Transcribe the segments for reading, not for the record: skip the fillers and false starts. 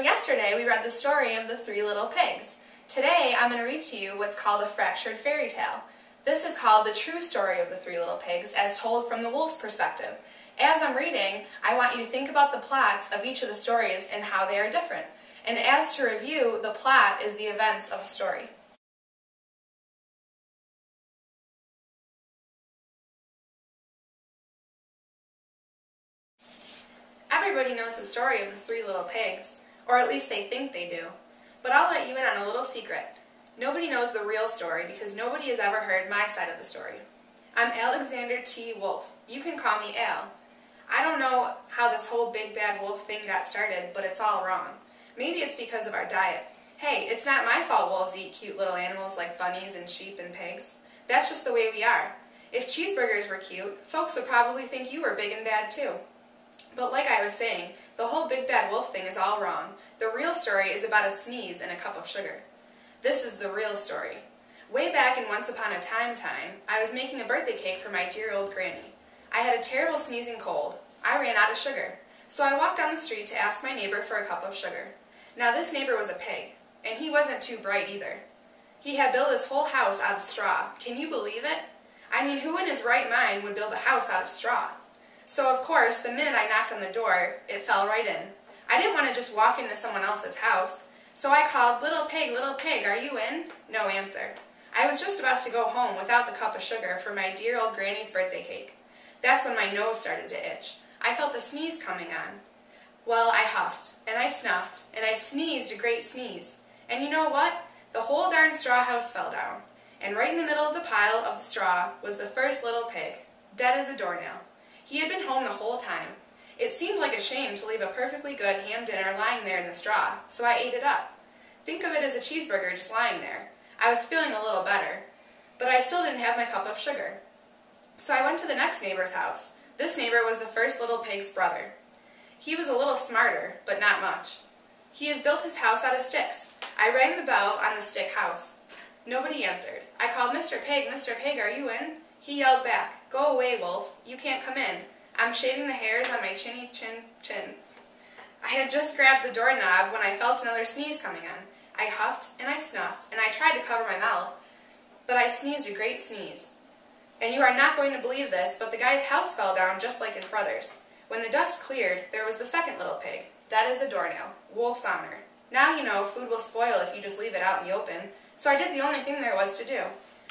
yesterday we read the story of the three little pigs. Today I'm going to read to you what's called a fractured fairy tale. This is called the true story of the three little pigs as told from the wolf's perspective. As I'm reading, I want you to think about the plots of each of the stories and how they are different. And as to review, the plot is the events of a story. Everybody knows the story of the three little pigs, or at least they think they do. But I'll let you in on a little secret. Nobody knows the real story because nobody has ever heard my side of the story. I'm Alexander T. Wolf. You can call me Al. I don't know how this whole big bad wolf thing got started, but it's all wrong. Maybe it's because of our diet. Hey, it's not my fault wolves eat cute little animals like bunnies and sheep and pigs. That's just the way we are. If cheeseburgers were cute, folks would probably think you were big and bad too. But like I was saying, the whole big bad wolf thing is all wrong. The real story is about a sneeze and a cup of sugar. This is the real story. Way back in Once Upon a Time, I was making a birthday cake for my dear old granny. I had a terrible sneezing cold. I ran out of sugar. So I walked down the street to ask my neighbor for a cup of sugar. Now this neighbor was a pig, and he wasn't too bright either. He had built his whole house out of straw. Can you believe it? I mean, who in his right mind would build a house out of straw? So of course, the minute I knocked on the door, it fell right in. I didn't want to just walk into someone else's house, so I called, little pig, are you in?" No answer. I was just about to go home without the cup of sugar for my dear old granny's birthday cake. That's when my nose started to itch. I felt the sneeze coming on. Well, I huffed, and I snuffed, and I sneezed a great sneeze. And you know what? The whole darn straw house fell down. And right in the middle of the pile of the straw was the first little pig, dead as a doornail. He had been home the whole time. It seemed like a shame to leave a perfectly good ham dinner lying there in the straw, so I ate it up. Think of it as a cheeseburger just lying there. I was feeling a little better, but I still didn't have my cup of sugar. So I went to the next neighbor's house. This neighbor was the first little pig's brother. He was a little smarter, but not much. He has built his house out of sticks. I rang the bell on the stick house. Nobody answered. I called, Mr. Pig, are you in?" He yelled back, "Go away, Wolf. You can't come in. I'm shaving the hairs on my chinny chin." I had just grabbed the doorknob when I felt another sneeze coming on. I huffed and I snuffed and I tried to cover my mouth, but I sneezed a great sneeze. And you are not going to believe this, but the guy's house fell down just like his brother's. When the dust cleared, there was the second little pig, dead as a doornail, Wolf's honor. Now you know food will spoil if you just leave it out in the open, so I did the only thing there was to do.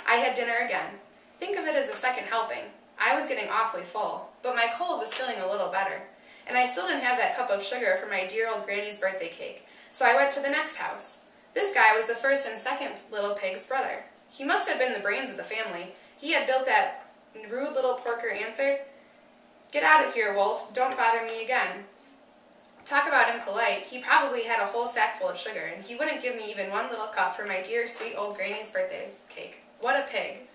I had dinner again. Think of it as a second helping. I was getting awfully full, but my cold was feeling a little better. And I still didn't have that cup of sugar for my dear old granny's birthday cake, so I went to the next house. This guy was the first and second little pig's brother. He must have been the brains of the family. He had built that rude little porker answered, "Get out of here, Wolf. Don't bother me again." Talk about impolite. He probably had a whole sack full of sugar, and he wouldn't give me even one little cup for my dear sweet old granny's birthday cake. What a pig.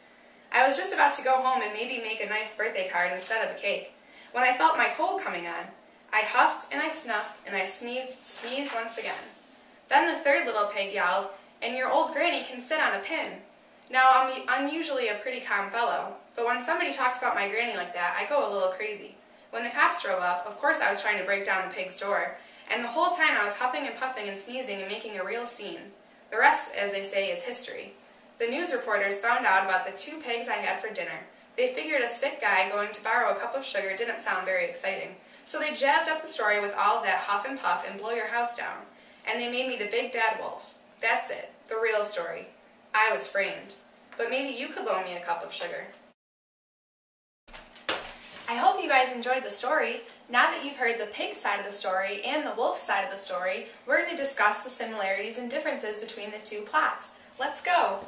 I was just about to go home and maybe make a nice birthday card instead of a cake, when I felt my cold coming on. I huffed and I snuffed and I sneezed once again. Then the third little pig yelled, "And your old granny can sit on a pin." Now, I'm usually a pretty calm fellow, but when somebody talks about my granny like that, I go a little crazy. When the cops drove up, of course I was trying to break down the pig's door, and the whole time I was huffing and puffing and sneezing and making a real scene. The rest, as they say, is history. The news reporters found out about the two pigs I had for dinner. They figured a sick guy going to borrow a cup of sugar didn't sound very exciting, so they jazzed up the story with all of that huff and puff and blow your house down, and they made me the big bad wolf. That's it, the real story. I was framed. But maybe you could loan me a cup of sugar. I hope you guys enjoyed the story. Now that you've heard the pig side of the story and the wolf side of the story, we're going to discuss the similarities and differences between the two plots. Let's go!